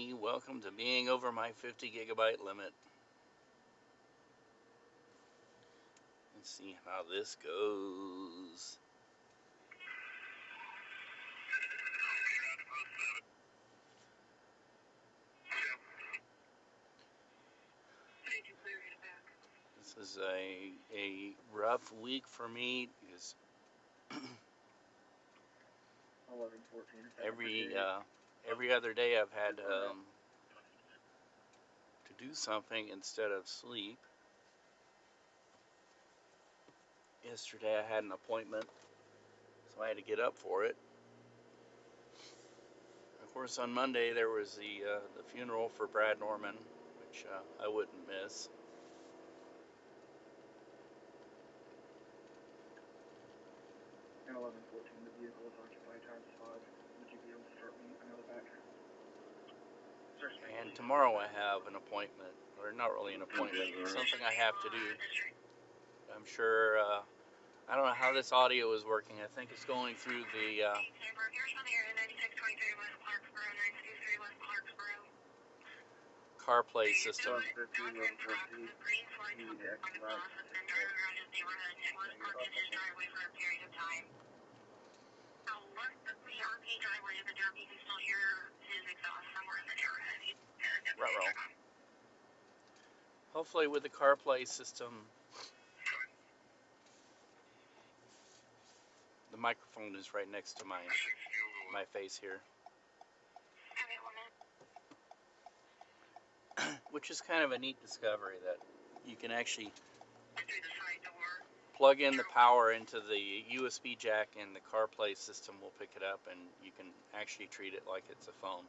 Welcome to being over my 50 gigabyte limit. Let's see how this goes. This is a rough week for me because every other day I've had to do something instead of sleep. Yesterday I had an appointment, so I had to get up for it. Of course, on Monday there was the funeral for Brad Norman, which I wouldn't miss. At 11:14, the vehicle is occupied times 5. Would you be able to start me another back? And tomorrow I have an appointment, or not really an appointment, something I have to do. I'm sure, I don't know how this audio is working. I think it's going through the CarPlay system. Hopefully with the CarPlay system, the microphone is right next to my face here. Which is kind of a neat discovery that you can actually plug in the power into the USB jack and the CarPlay system will pick it up and you can actually treat it like it's a phone.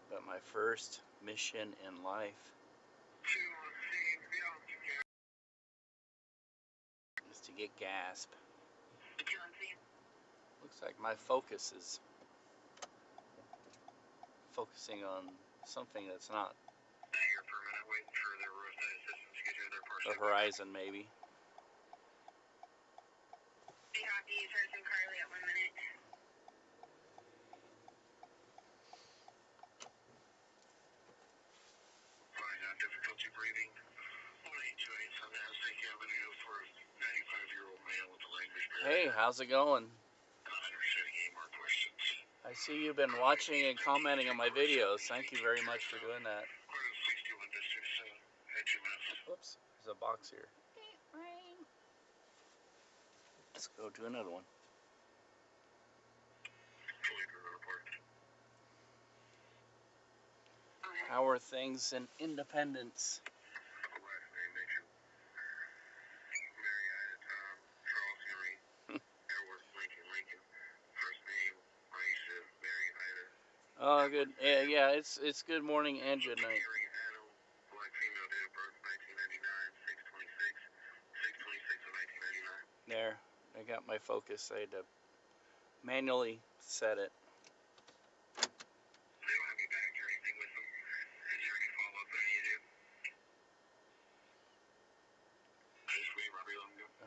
But my first mission in life is to get gas. Looks like my focus is focusing on something that's not the horizon, maybe. Difficulty breathing. 1828 South Aztec Avenue for a 95-year-old male with a language barrier. Hey, how's it going? Understanding any more questions? I see you've been watching and commenting on my videos. Thank you very much for doing that. Oops, there's a box here. Let's go to another one. How are things in Independence? Oh, good. Yeah, it's good morning and good night. There, I got my focus. I had to manually set it.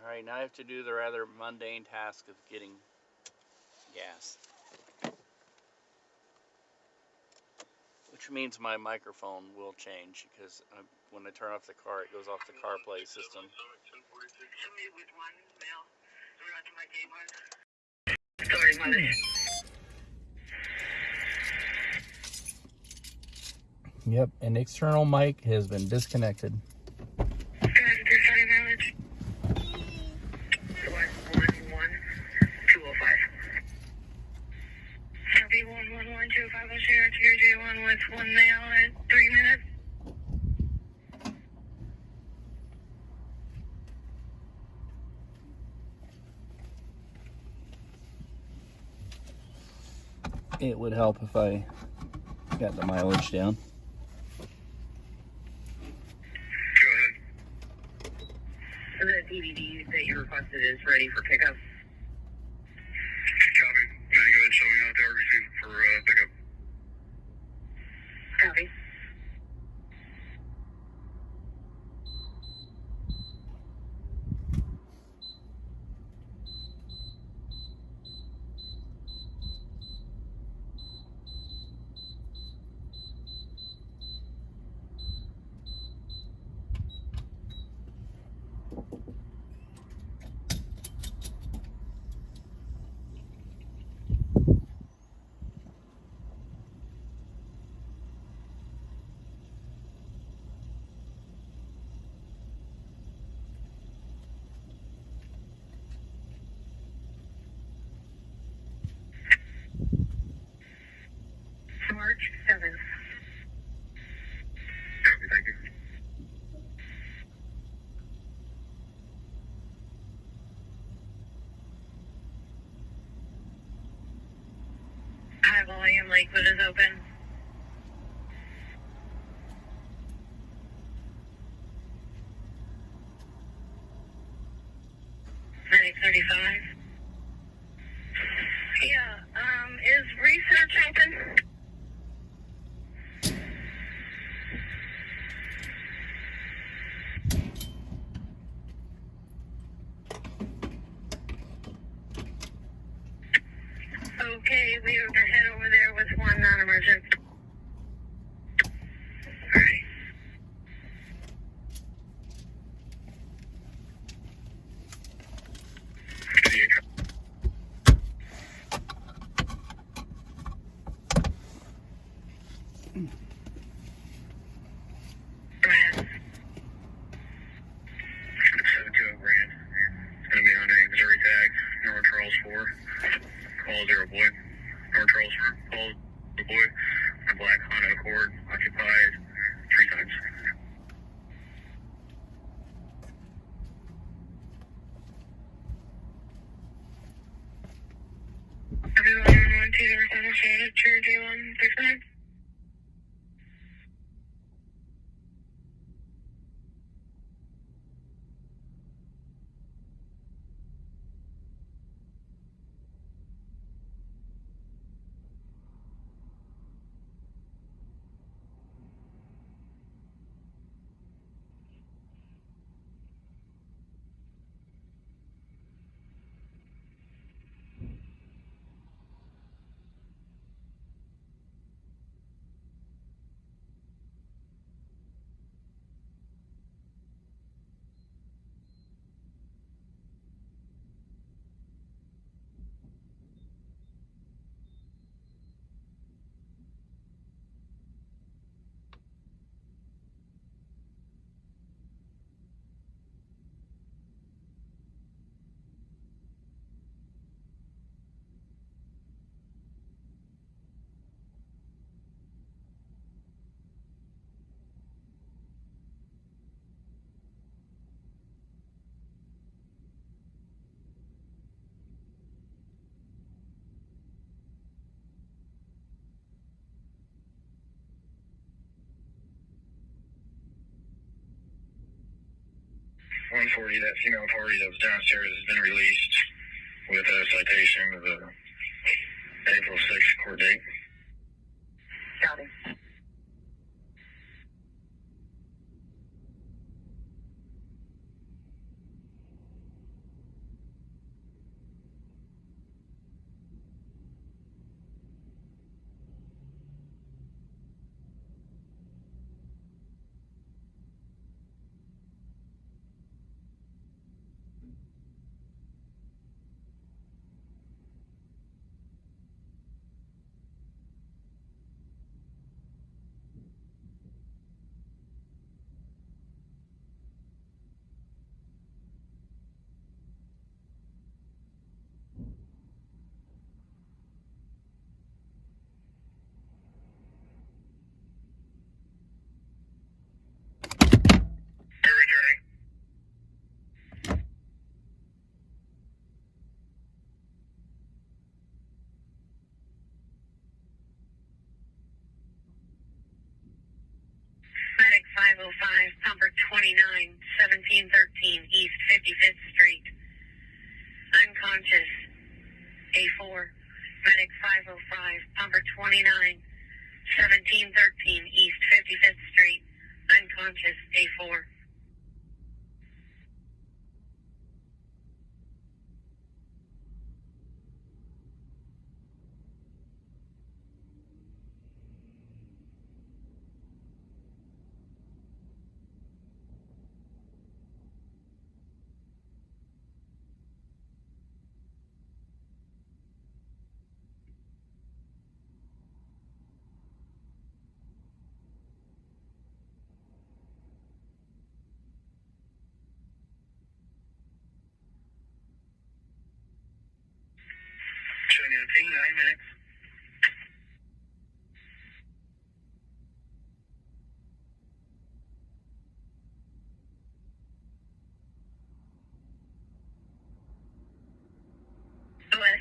Alright, now I have to do the rather mundane task of getting gas. Which means my microphone will change because when I turn off the car, it goes off the CarPlay system. Yep, an external mic has been disconnected. One male at 3 minutes. It would help if I got the mileage down. Go ahead. The DVD that you requested is ready for pickup. Copy. Now you go ahead and show me out there receipt for pickup. Copy. high volume, Lakewood is open. Medic 35. Yeah, is research open? Okay, we are gonna head over there with one non-emergent. Alright. Grand. 7-2 Grand. It's gonna be on a Missouri tag, North Charles 4. Call 0 boy. North Charles 4. Call the boy. A black Honda Accord, occupied 3 times. Everyone on 1 2 Arizona Shaded, True J1 69. That female party that was downstairs has been released with a citation of the April 6th court date. Got it. Medic 505, Pumper 29, 1713 East 55th Street. Unconscious, A4. Medic 505, Pumper 29, 1713 East 55th Street. Unconscious, A4. Showing you a ping, 9 minutes. OS.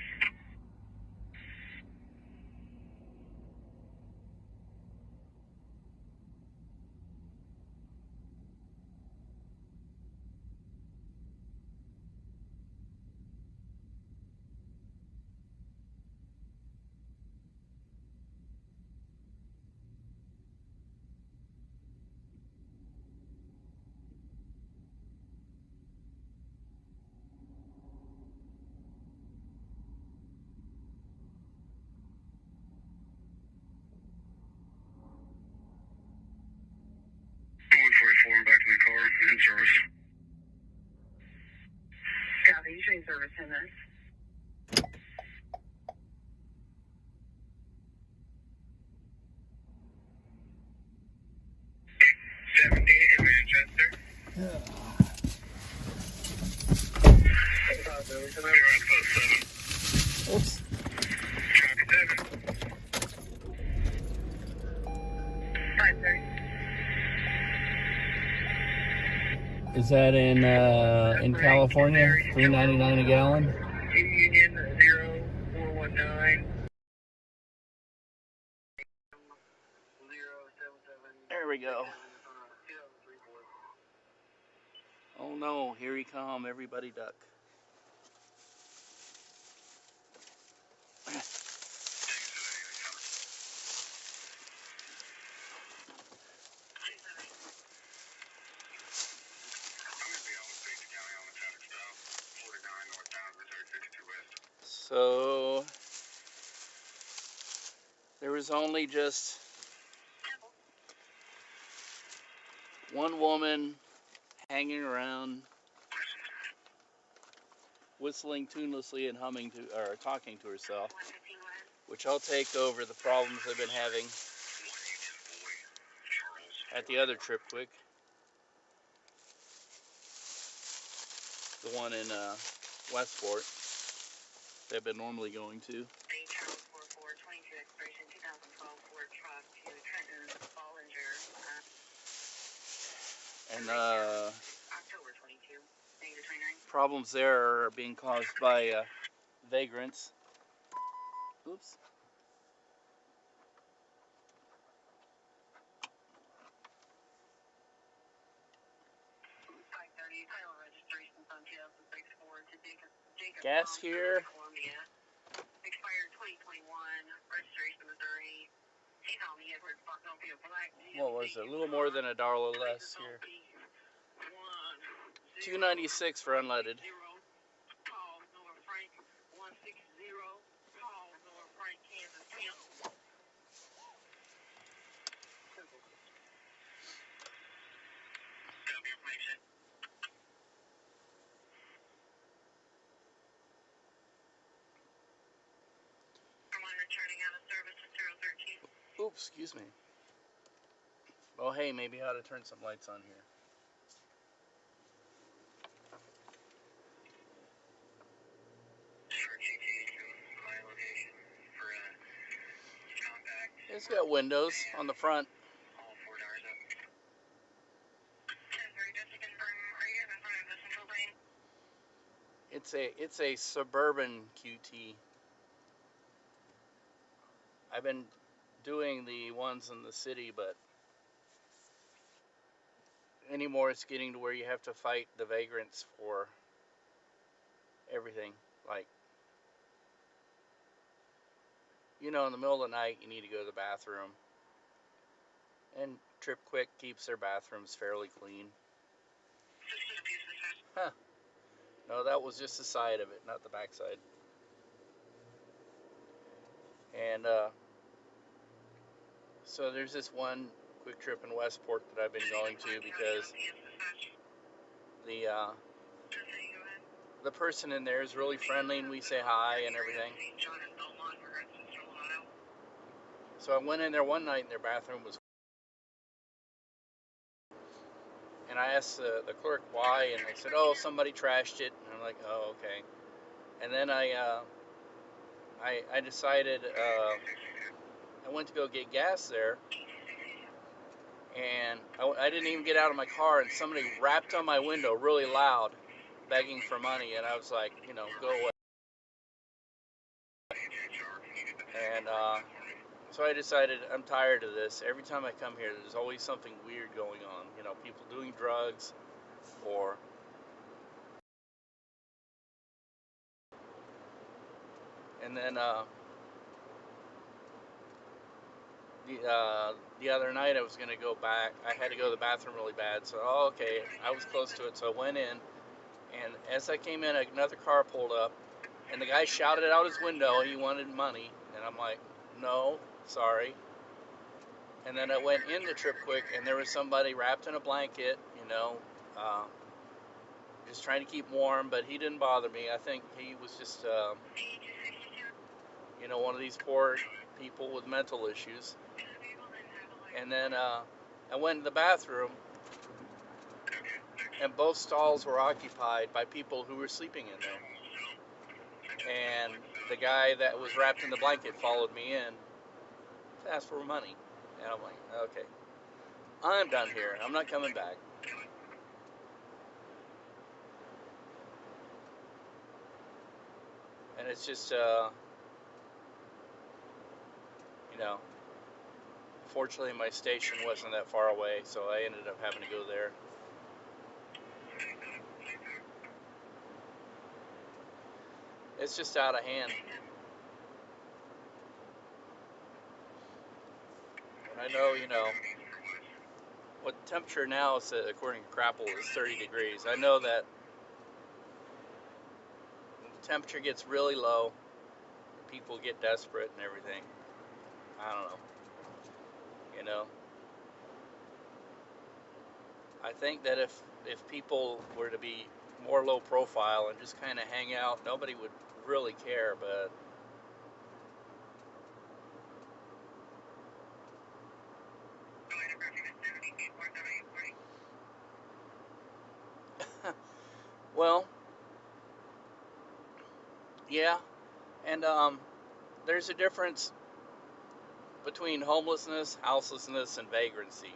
in Manchester. You're on post 7. Oops. Copy 7. 5:30. Is that in California? $3.99 a gallon. Union 0419. There we go. Oh no, here he come, everybody duck. So there was only just one woman hanging around, whistling tunelessly and humming to, or talking to herself, which I'll take over the problems I've been having at the other Trip Quick, the one in Westport that I've been normally going to. And problems there are being caused by vagrants. Oops. Gas here. What was it? A little more than $1 less here. $2.96 for unleaded. Oops, excuse me. Oh, hey, maybe I ought to turn some lights on here. It's got windows on the front. It's a Suburban QT. I've been doing the ones in the city, but anymore it's getting to where you have to fight the vagrants for everything. Like, you know, in the middle of the night you need to go to the bathroom, and Trip Quick keeps their bathrooms fairly clean. Huh. No, that was just the side of it, not the back side. And so there's this one Quick Trip in Westport that I've been going to because the person in there is really friendly and we say hi and everything. So I went in there one night and their bathroom was, and I asked the clerk why, and they said, oh, somebody trashed it. And I'm like, oh, okay. And then I decided, I went to go get gas there, and I didn't even get out of my car, and somebody rapped on my window really loud, begging for money, and I was like, you know, go away. And so I decided I'm tired of this. Every time I come here, there's always something weird going on. You know, people doing drugs, or and then the other night I was gonna go back. I had to go to the bathroom really bad, so okay, I was close to it, so I went in. And as I came in, another car pulled up, and the guy shouted out his window he wanted money, and I'm like, no, sorry. And then I went into Trip Quick, and there was somebody wrapped in a blanket, you know, just trying to keep warm, but he didn't bother me. I think he was just, one of these poor people with mental issues. And then I went in the bathroom, and both stalls were occupied by people who were sleeping in there. And the guy that was wrapped in the blanket followed me in to ask for money. And I'm like, okay, I'm done here. I'm not coming back. And it's just, fortunately my station wasn't that far away, so I ended up having to go there. It's just out of hand. And I know, what temperature now is, according to Crapple, is 30 degrees. I know that when the temperature gets really low, people get desperate and everything. I don't know. I think that if people were to be more low profile and just kind of hang out, nobody would really care, but well, yeah, and there's a difference between homelessness, houselessness, and vagrancy.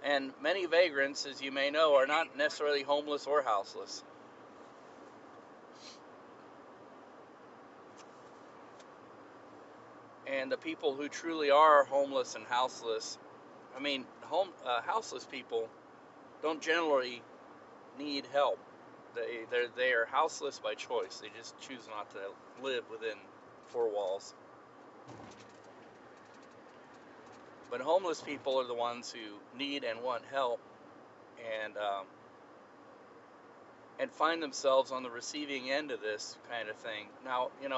And many vagrants, as you may know, are not necessarily homeless or houseless. And the people who truly are homeless and houseless, houseless people don't generally need help. They are houseless by choice. They just choose not to live within four walls. But homeless people are the ones who need and want help, and find themselves on the receiving end of this kind of thing. Now, you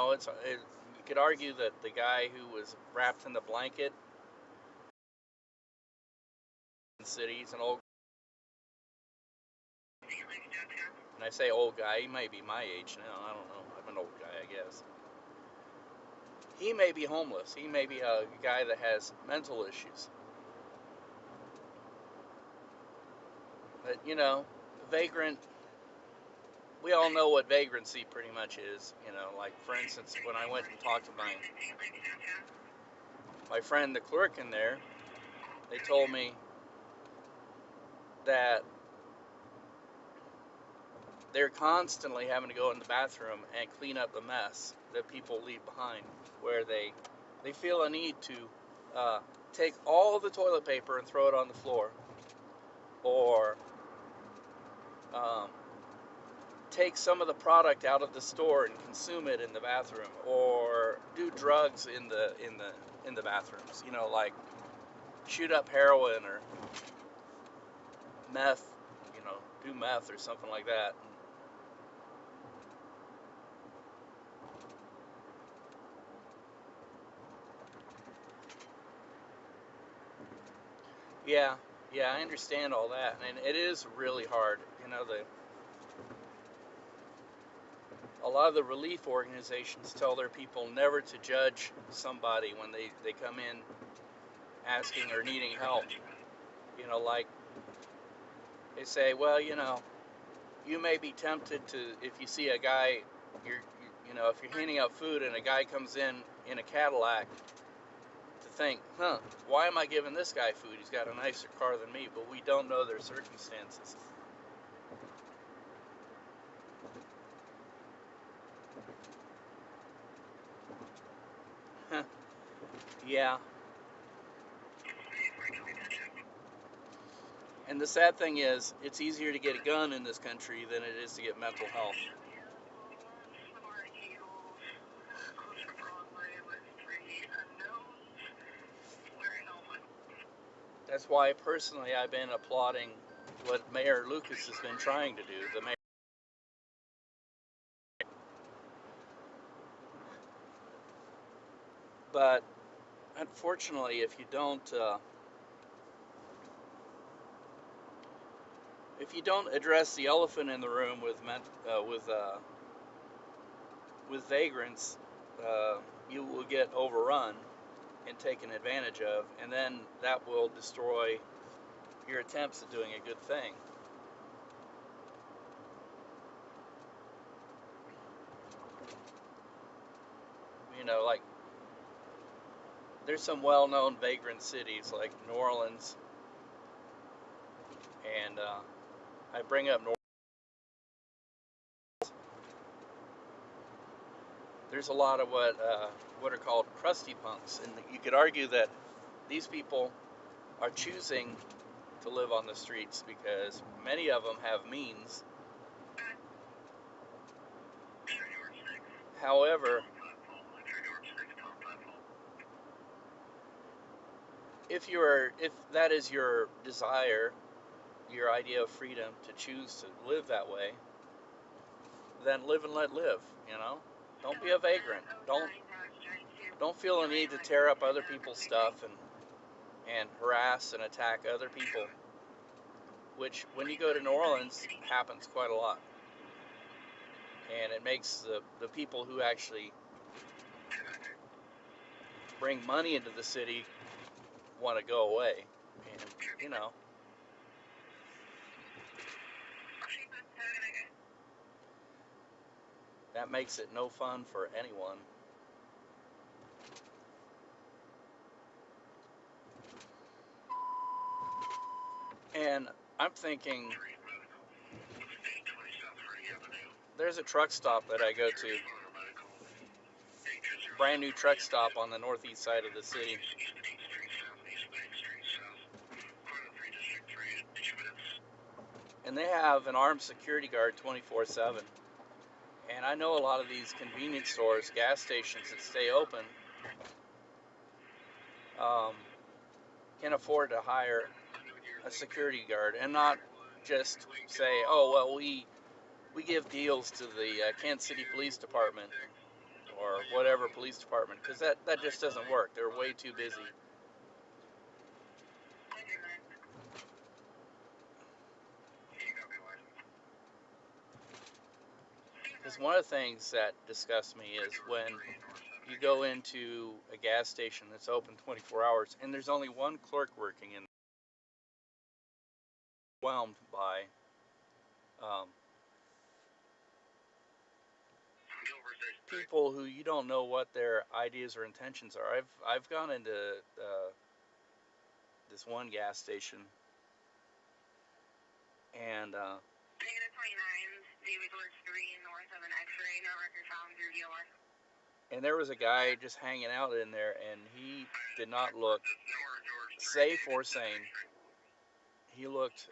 could argue that the guy who was wrapped in the blanket in the city, he's an old, and I say old guy, he might be my age now. I don't know. I'm an old guy, I guess. He may be homeless. He may be a guy that has mental issues. But, vagrant, we all know what vagrancy pretty much is. Like, for instance, when I went and talked to my friend, the clerk in there, they told me that they're constantly having to go in the bathroom and clean up the mess that people leave behind, where they feel a need to take all the toilet paper and throw it on the floor, or take some of the product out of the store and consume it in the bathroom, or do drugs in the bathrooms, like shoot up heroin or meth, do meth or something like that. Yeah, I understand all that, and it is really hard. A lot of the relief organizations tell their people never to judge somebody when they come in asking or needing help. Like they say, well, you may be tempted to, if you see a guy, if you're handing out food and a guy comes in a Cadillac, to think, why am I giving this guy food? He's got a nicer car than me, but we don't know their circumstances. Yeah. And the sad thing is, it's easier to get a gun in this country than it is to get mental health. That's why, personally, I've been applauding what Mayor Lucas has been trying to do. But unfortunately, if you don't if you don't address the elephant in the room with vagrants, you will get overrun and taken advantage of, and then that will destroy your attempts at doing a good thing. You know, like, there's some well-known vagrant cities like New Orleans, and I bring up New Orleans. There's a lot of what are called crusty punks, and you could argue that these people are choosing to live on the streets because many of them have means. However, if that is your desire, your idea of freedom to choose to live that way, then live and let live, you know? Don't be a vagrant. Don't feel the need to tear up other people's stuff and harass and attack other people, which when you go to New Orleans happens quite a lot. And it makes the people who actually bring money into the city want to go away. And, you know, that makes it no fun for anyone. And I'm thinking, there's a truck stop that I go to, brand new truck stop on the northeast side of the city. And they have an armed security guard 24/7. And I know a lot of these convenience stores, gas stations that stay open, can afford to hire a security guard and not just say, oh, well, we give deals to the Kansas City Police Department or whatever police department, because that just doesn't work. They're way too busy. Because one of the things that disgusts me is when you go into a gas station that's open 24 hours and there's only one clerk working in, overwhelmed by people who you don't know what their ideas or intentions are. I've gone into this one gas station, and Negative 29, David George 3, north of an X-ray, no record found through DOR. And there was a guy just hanging out in there, and he did not look safe or sane. He looked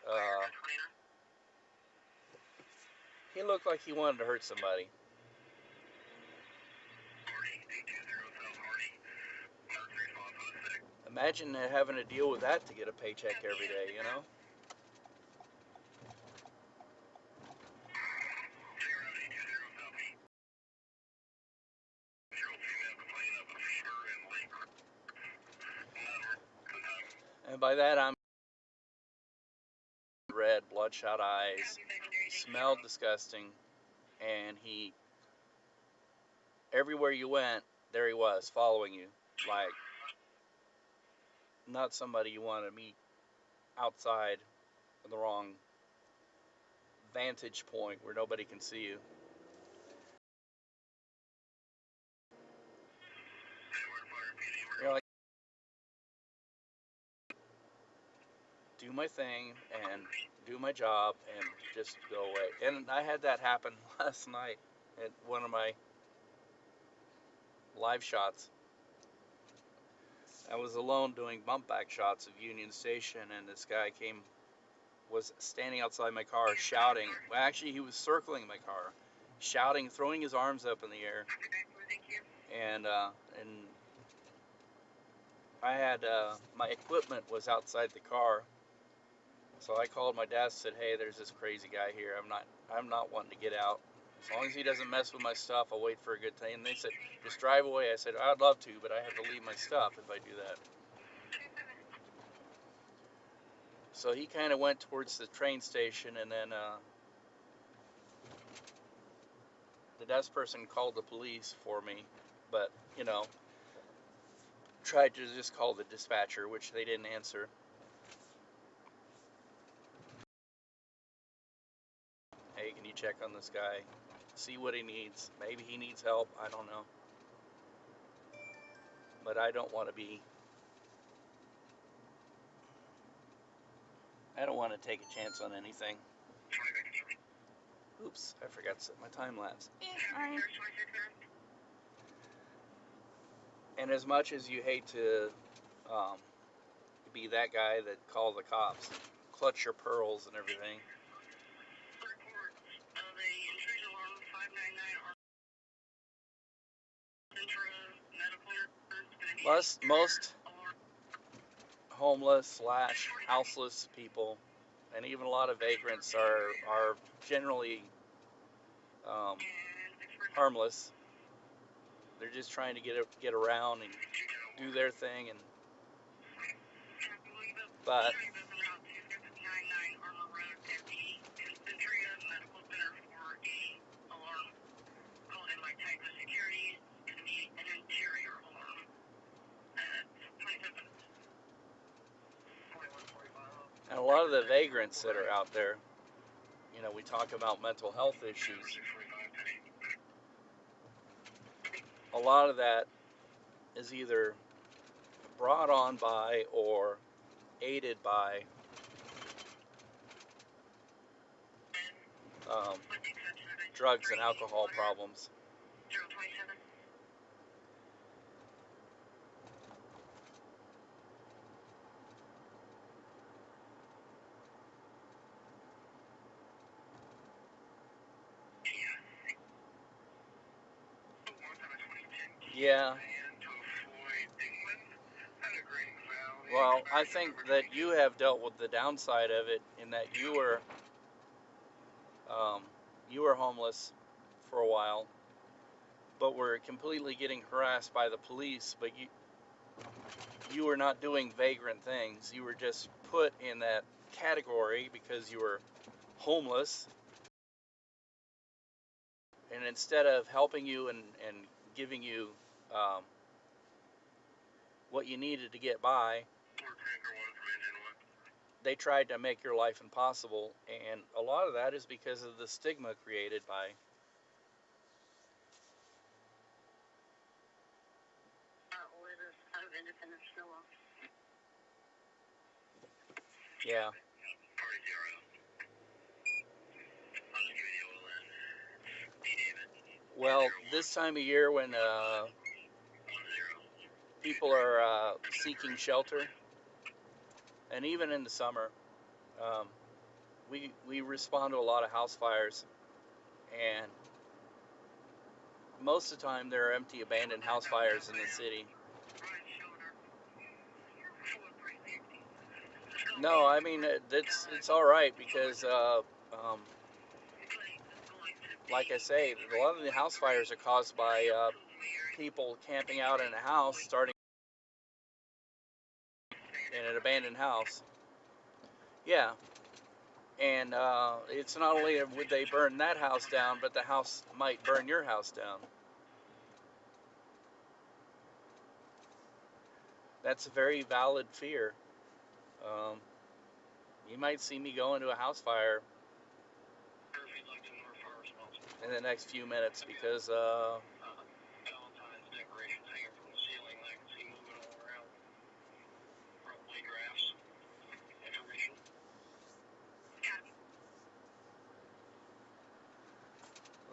like he wanted to hurt somebody. Imagine having to deal with that to get a paycheck every day, you know? And by that I'm red, bloodshot eyes, smelled disgusting, and he, everywhere you went, there he was, following you, like, not somebody you want to meet outside of the wrong vantage point where nobody can see you. You're like, do my thing and do my job and just go away. And I had that happen last night at one of my live shots. I was alone doing bump back shots of Union Station, and this guy was standing outside my car shouting. Well, actually, he was circling my car, shouting, throwing his arms up in the air. And I had my equipment was outside the car, so I called my dad and said, "Hey, there's this crazy guy here. I'm not wanting to get out. As long as he doesn't mess with my stuff, I'll wait for a good time." And they said, "Just drive away." I said, "I'd love to, but I have to leave my stuff if I do that." So he kind of went towards the train station, and then the desk person called the police for me, but, you know, tried to just call the dispatcher, which they didn't answer. Hey, can you check on this guy? See what he needs. Maybe he needs help. I don't know. But I don't want to take a chance on anything. Oops, I forgot to set my time lapse. Alright. And as much as you hate to be that guy that called the cops, clutch your pearls and everything. Most homeless / houseless people, and even a lot of vagrants are generally harmless. They're just trying to get around and do their thing, but and a lot of the vagrants that are out there, you know, we talk about mental health issues. A lot of that is either brought on by or aided by drugs and alcohol problems. Yeah. Well, I think that you have dealt with the downside of it in that you were homeless for a while, but were completely getting harassed by the police. But you were not doing vagrant things. You were just put in that category because you were homeless. And instead of helping you and giving you what you needed to get by, they tried to make your life impossible. And a lot of that is because of the stigma created by yeah. Well, this time of year when people are seeking shelter, and even in the summer, we respond to a lot of house fires, and most of the time there are empty, abandoned house fires in the city. No, I mean it's all right because like I say, a lot of the house fires are caused by people camping out in a house, starting in an abandoned house. Yeah. And it's not only would they burn that house down, but the house might burn your house down. That's a very valid fear. You might see me go into a house fire in the next few minutes because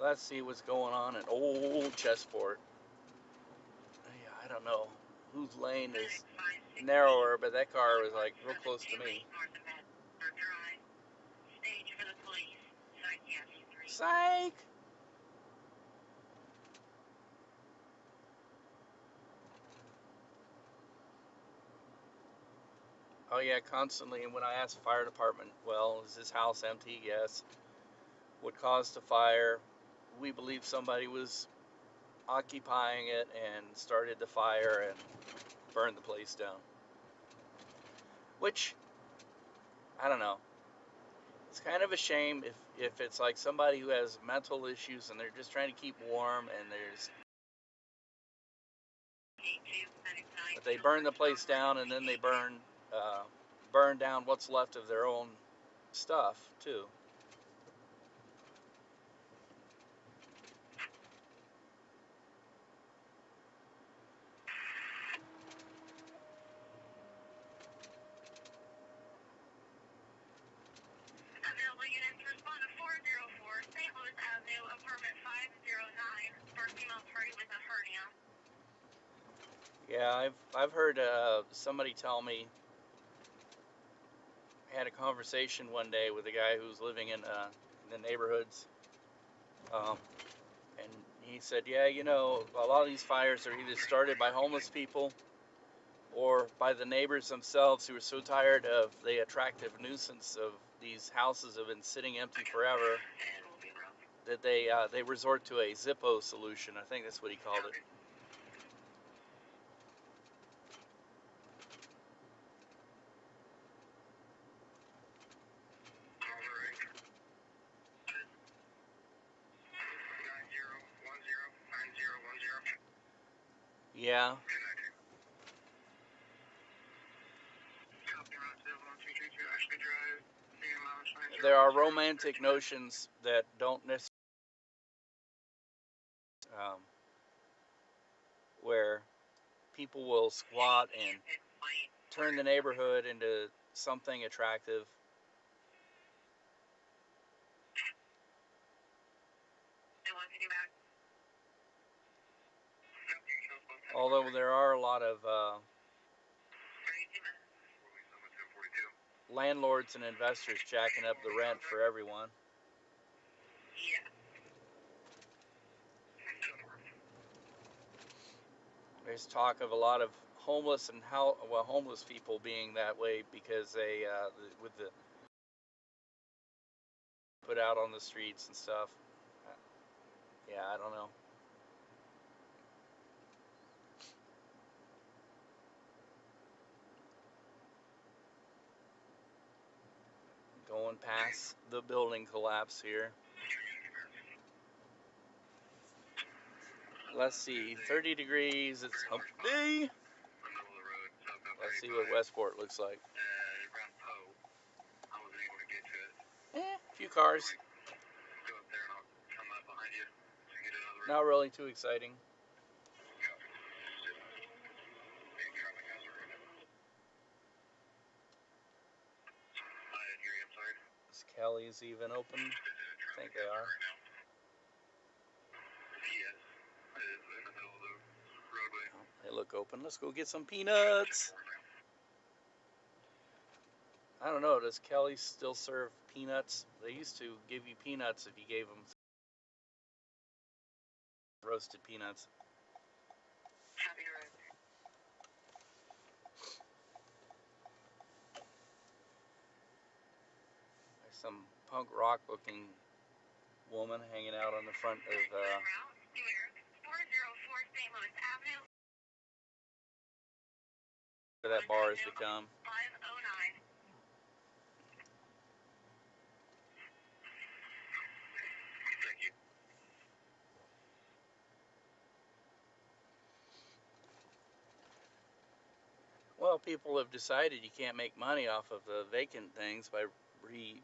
let's see what's going on in Old Chessport. Yeah, I don't know whose lane is narrower, but that car was like real close to me. Psych! Oh yeah, constantly. And when I ask the fire department, well, is this house empty? Yes. What caused the fire? We believe somebody was occupying it and started the fire and burned the place down. Which I don't know. It's kind of a shame if it's like somebody who has mental issues and they're just trying to keep warm and but they burn the place down and then they burn down what's left of their own stuff too. Available units respond to 404 St. Louis Avenue, apartment 509, for a female party with a hernia. Yeah, I've heard somebody tell me. I had a conversation one day with a guy who's living in the neighborhoods, and he said, yeah, you know, a lot of these fires are either started by homeless people or by the neighbors themselves who are so tired of the attractive nuisance of these houses have been sitting empty forever that they resort to a Zippo solution. I think that's what he called it. Yeah. There are romantic notions that don't necessarily, where people will squat and turn the neighborhood into something attractive. Although there are a lot of landlords and investors jacking up the rent for everyone. There's talk of a lot of homeless and homeless people being that way because they with the put out on the streets and stuff. Yeah, I don't know. Going past the building collapse here. Let's see, 30 degrees, it's hump day. Let's see what Westport looks like. A few cars. Not really too exciting. Is Kelly's even open? I think they are. They look open. Let's go get some peanuts. I don't know. Does Kelly still serve peanuts? They used to give you peanuts if you gave them roasted peanuts. There's some punk rock looking woman hanging out on the front of 404 St. Louis Avenue. Where that bar has become. 509. Thank you. Well, people have decided you can't make money off of the vacant things by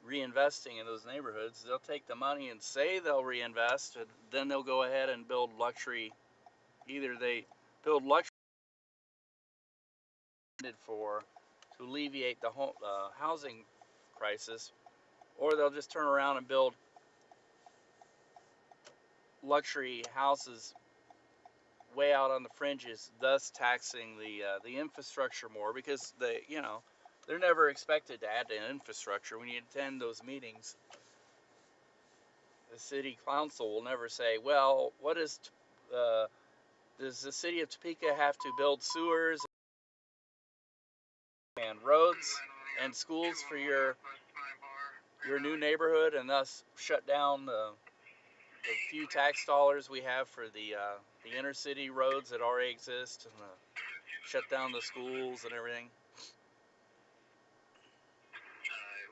reinvesting in those neighborhoods. They'll take the money and say they'll reinvest, and then they'll go ahead and build luxury. Either they build luxury to alleviate the housing crisis, or they'll just turn around and build luxury houses way out on the fringes, thus taxing the infrastructure more, because they're never expected to add to infrastructure. When you attend those meetings, the city council will never say, well, what is does the city of Topeka have to build sewers and roads and schools for your new neighborhood, and thus shut down the few tax dollars we have for the inner city roads that already exist, and shut down the schools and everything? It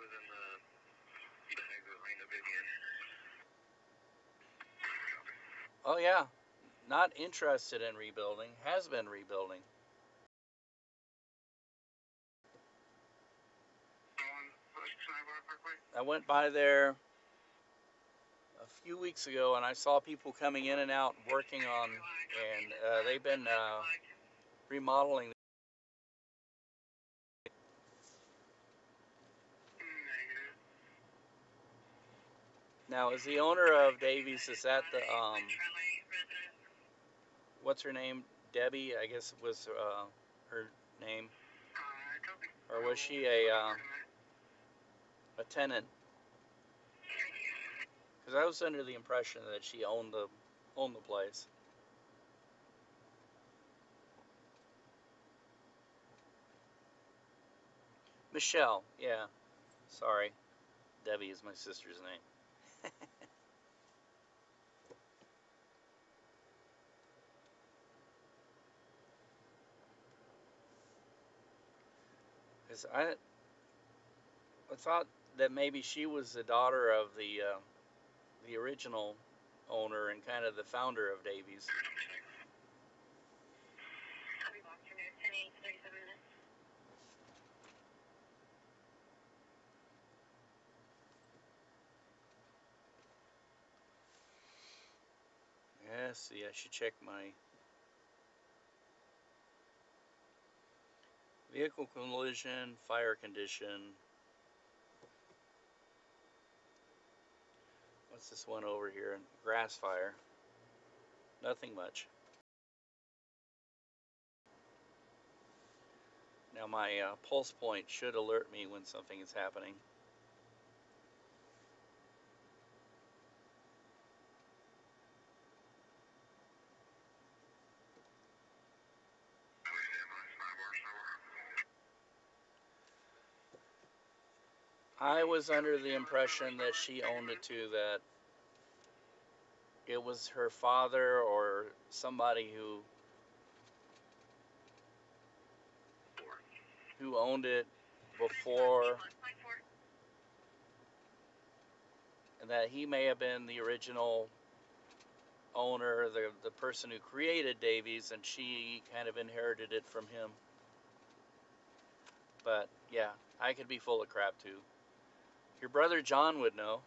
Oh yeah, not interested in rebuilding, has been rebuilding. I went by there a few weeks ago and I saw people coming in and out working on, and they've been remodeling. Now, is the owner of Davies, is that the, what's her name? Debbie, I guess was her name. Or was she a tenant? Because I was under the impression that she owned the place. Michelle, yeah. Sorry. Debbie is my sister's name. 'Cause I thought that maybe she was the daughter of the original owner and kind of the founder of Davies. Yeah, see, I should check my vehicle collision, fire condition. What's this one over here? Grass fire. Nothing much. Now my pulse point should alert me when something is happening. I was under the impression that she owned it too, that it was her father or somebody who owned it before, and that he may have been the original owner, the person who created Davies, and she kind of inherited it from him. But yeah, I could be full of crap too. Your brother John would know.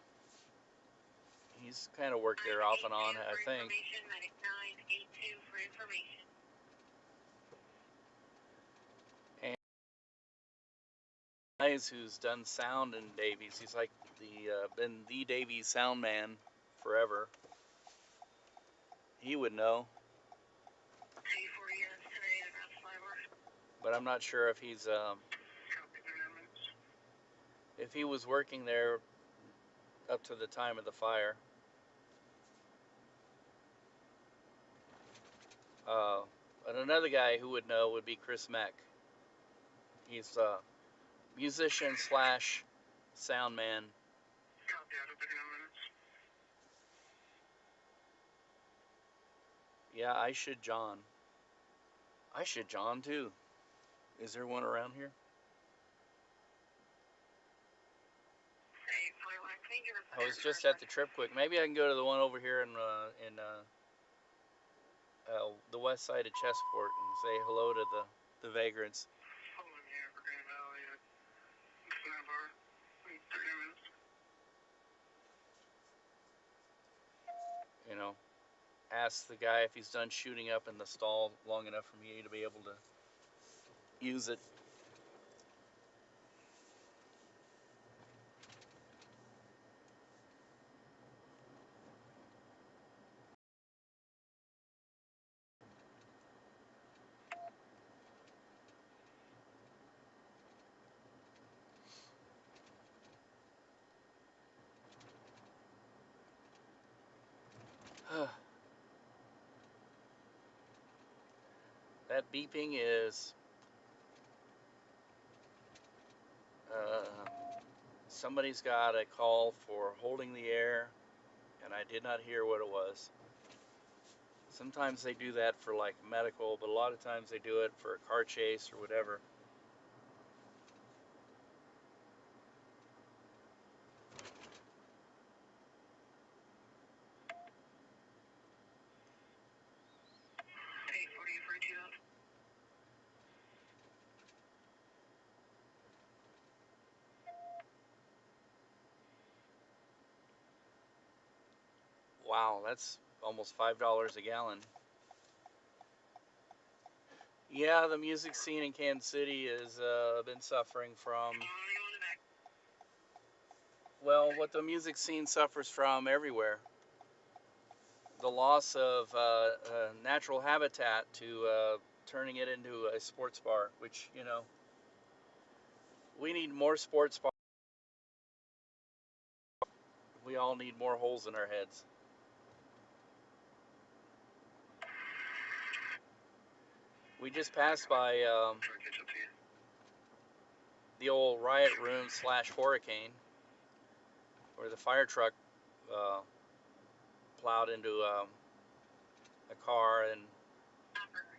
He's kind of worked there off and on, I think. And guys who's done sound in Davies, he's like been the Davies sound man forever. He would know. But I'm not sure if he's if he was working there up to the time of the fire. And another guy who would know would be Chris Meck. He's a musician slash sound man. Yeah, I should John. I should John too. Is there one around here? I was just at the Trip Quick. Maybe I can go to the one over here in the west side of Chesport and say hello to the vagrants. You know, ask the guy if he's done shooting up in the stall long enough for me to be able to use it. That beeping is somebody's got a call for holding the air, and I did not hear what it was. Sometimes they do that for like medical, but a lot of times they do it for a car chase or whatever. Wow, that's almost $5 a gallon. Yeah, the music scene in Kansas City has been suffering from, well, what the music scene suffers from everywhere. The loss of natural habitat to turning it into a sports bar, which, you know, we need more sports bars. We all need more holes in our heads. We just passed by the old riot room / hurricane, where the fire truck plowed into a car and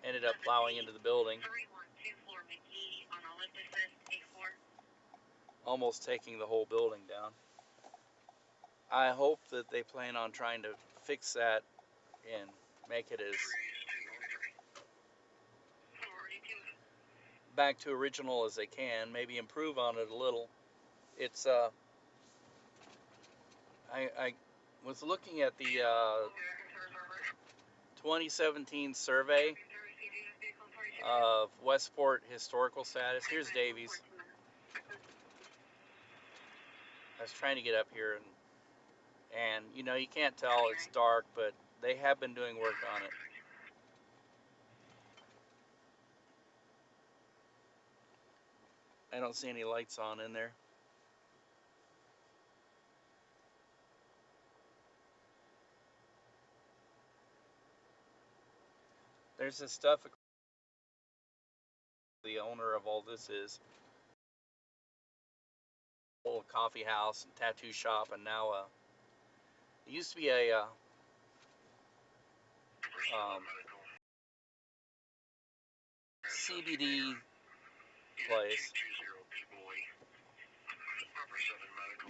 ended up plowing into the building, almost taking the whole building down. I hope that they plan on trying to fix that and make it as back to original as they can, maybe improve on it a little. It's I was looking at the 2017 survey of Westport historical status. Here's Davies. I was trying to get up here, and you know, you can't tell, it's dark, but they have been doing work on it. I don't see any lights on in there. There's this stuff the owner of all this is a little coffee house and tattoo shop, and now it used to be a CBD place.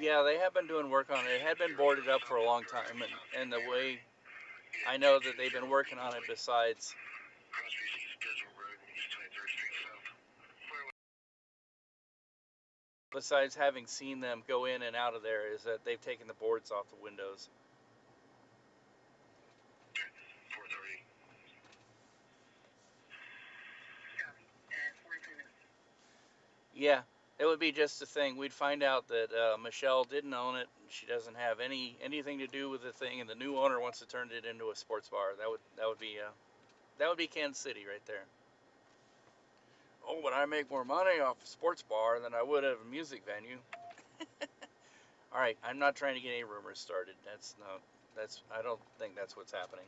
Yeah, they have been doing work on it. It had been boarded up for a long time, and the way I know that they've been working on it, besides having seen them go in and out of there, is that they've taken the boards off the windows. Yeah, it would be just a thing. We'd find out that Michelle didn't own it. She doesn't have anything to do with the thing, and the new owner wants to turn it into a sports bar. That would be Kansas City right there. Oh, but I make more money off a sports bar than I would at a music venue. All right, I'm not trying to get any rumors started. I don't think that's what's happening.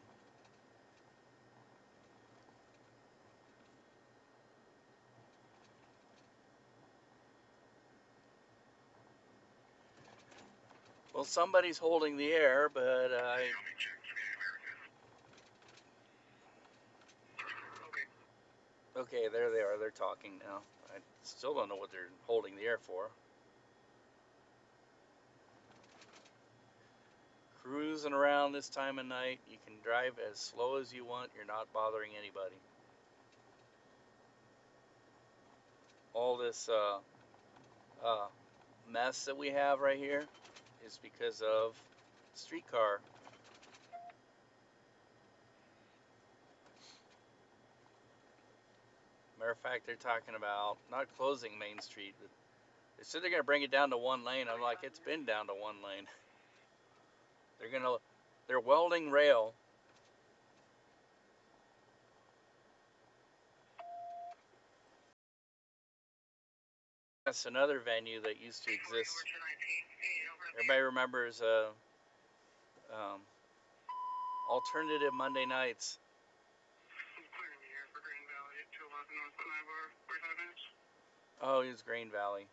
Well, somebody's holding the air, but okay, there they are. They're talking now. I still don't know what they're holding the air for. Cruising around this time of night, you can drive as slow as you want. You're not bothering anybody. All this mess that we have right here is because of streetcar. Matter of fact, they're talking about not closing Main Street, but they said they're going to bring it down to one lane. I'm like, it's been down to one lane. They're welding rail. That's another venue that used to exist. Everybody remembers Alternative Monday nights. Oh, it was Grain Valley.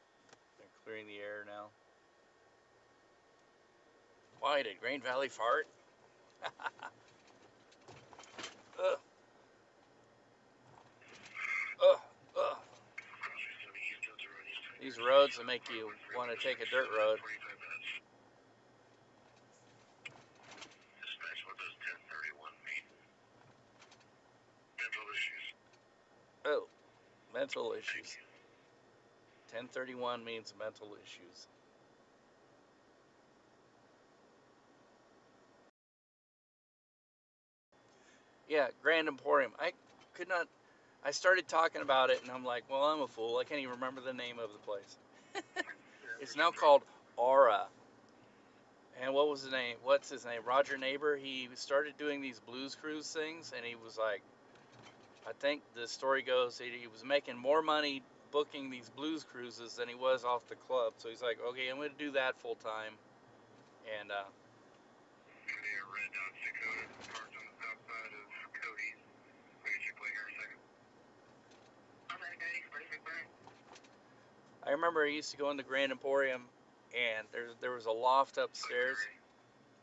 They're clearing the air now. Why did Grain Valley fart? Ugh. Ugh. Ugh. These roads will make you want to take a dirt road. Oh, mental issues. 1031 means mental issues. Yeah, Grand Emporium. I could not. I started talking about it, and I'm like, well, I'm a fool. I can't even remember the name of the place. It's now called Aura. And what was his name? What's his name? Roger Neighbor. He started doing these blues cruise things, and he was like, I think the story goes he was making more money booking these blues cruises than he was off the club. So he's like, okay, I'm going to do that full time. And Red Dodge Dakota parked on the south side of Cody's. We'll get you play here in a second. Okay, Cody, 46 minutes. I remember I used to go in the Grand Emporium, and there was a loft upstairs,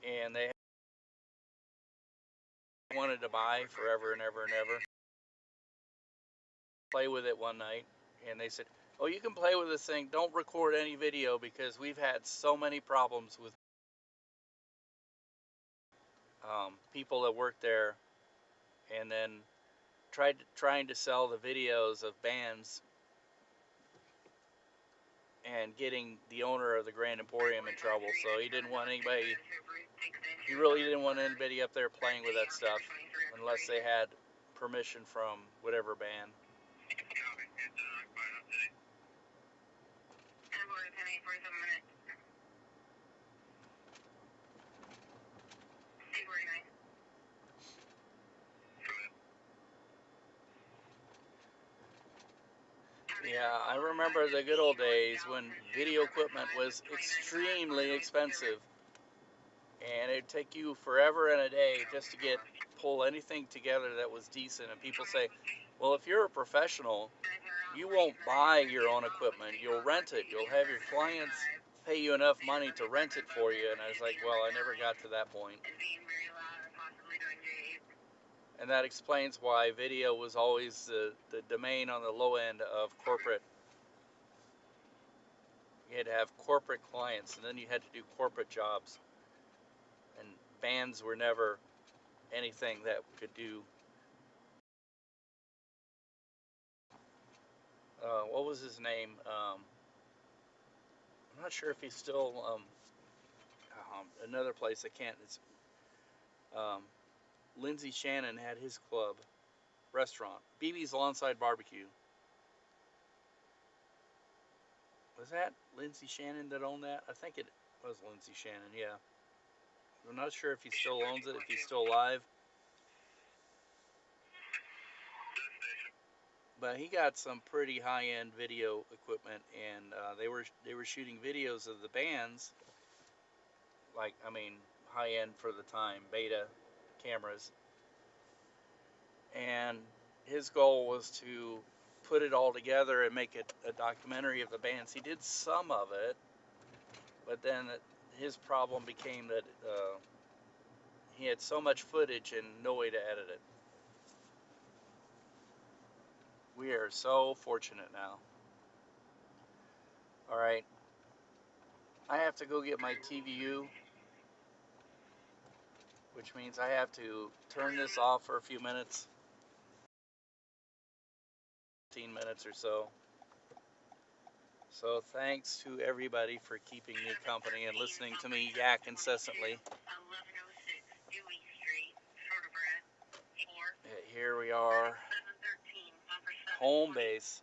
and they wanted to buy forever and ever and ever. Play with it one night, and they said, oh, you can play with this thing, don't record any video, because we've had so many problems with people that work there, and then trying to sell the videos of bands and getting the owner of the Grand Emporium in trouble. So he didn't want anybody, he really didn't want anybody up there playing with that stuff unless they had permission from whatever band. Copy. It's fine up today. And we're at 10, 47 minutes. 8:49. Yeah, I remember the good old days when video equipment was extremely expensive, and it'd take you forever and a day just to pull anything together that was decent. And people say, well, if you're a professional, you won't buy your own equipment, you'll rent it, you'll have your clients pay you enough money to rent it for you. And I was like, well, I never got to that point. And that explains why video was always the domain on the low end of corporate. You had to have corporate clients, and then you had to do corporate jobs. And bands were never anything that could do. What was his name? I'm not sure if he's still another place I can't. It's Lindsay Shannon had his club restaurant, BB's Lawnside Barbecue. Was that Lindsay Shannon that owned that? I think it was Lindsay Shannon. Yeah. I'm not sure if he still owns it, if he's still alive. But he got some pretty high-end video equipment, and they were shooting videos of the bands, like, I mean, high-end for the time, Beta cameras. And his goal was to put it all together and make it a documentary of the bands. He did some of it, but then his problem became that he had so much footage and no way to edit it. We are so fortunate now. All right, I have to go get my TVU, which means I have to turn this off for a few minutes, 15 minutes or so. So thanks to everybody for keeping me company and listening to me yak incessantly. 1106 Dewey Street, short of breath. 4. Here we are, 713, bumper 7. home base.